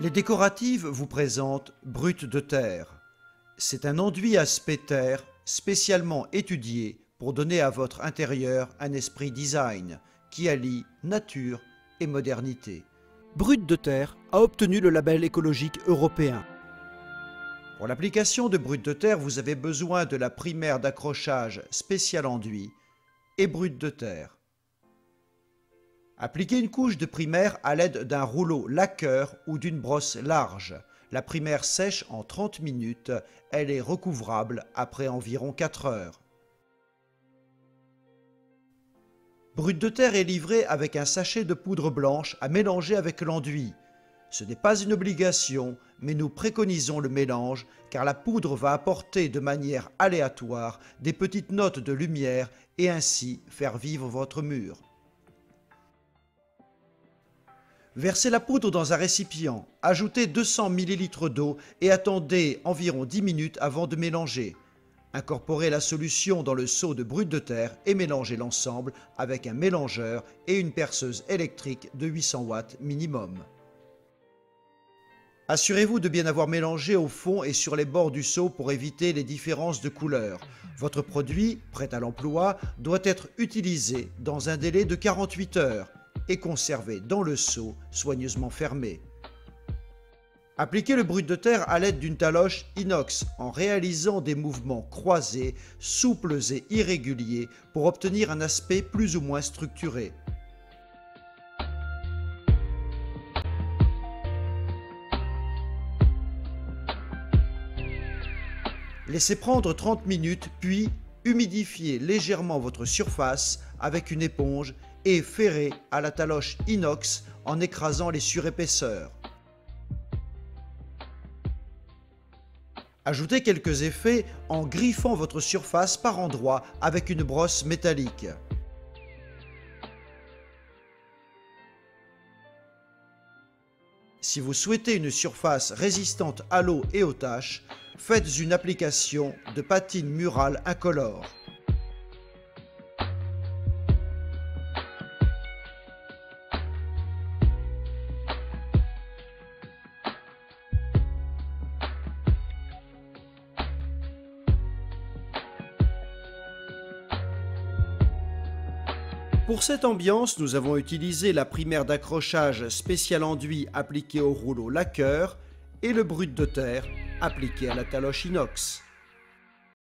Les décoratives vous présentent Brut de terre. C'est un enduit aspect terre spécialement étudié pour donner à votre intérieur un esprit design qui allie nature et modernité. Brut de terre a obtenu le label écologique européen. Pour l'application de Brut de terre, vous avez besoin de la primaire d'accrochage spécial enduit et Brut de terre. Appliquez une couche de primaire à l'aide d'un rouleau laqueur ou d'une brosse large. La primaire sèche en 30 minutes, elle est recouvrable après environ 4 heures. Brut de terre est livré avec un sachet de poudre blanche à mélanger avec l'enduit. Ce n'est pas une obligation, mais nous préconisons le mélange car la poudre va apporter de manière aléatoire des petites notes de lumière et ainsi faire vivre votre mur. Versez la poudre dans un récipient, ajoutez 200 ml d'eau et attendez environ 10 minutes avant de mélanger. Incorporez la solution dans le seau de brut de terre et mélangez l'ensemble avec un mélangeur et une perceuse électrique de 800 watts minimum. Assurez-vous de bien avoir mélangé au fond et sur les bords du seau pour éviter les différences de couleur. Votre produit, prêt à l'emploi, doit être utilisé dans un délai de 48 heures et conservé dans le seau soigneusement fermé. Appliquez le brut de terre à l'aide d'une taloche inox en réalisant des mouvements croisés, souples et irréguliers pour obtenir un aspect plus ou moins structuré. Laissez prendre 30 minutes puis humidifiez légèrement votre surface avec une éponge et ferrez à la taloche inox en écrasant les surépaisseurs. Ajoutez quelques effets en griffant votre surface par endroits avec une brosse métallique. Si vous souhaitez une surface résistante à l'eau et aux taches, faites une application de patine murale incolore. Pour cette ambiance, nous avons utilisé la primaire d'accrochage spécial enduit appliquée au rouleau laqueur et le brut de terre appliqué à la taloche inox.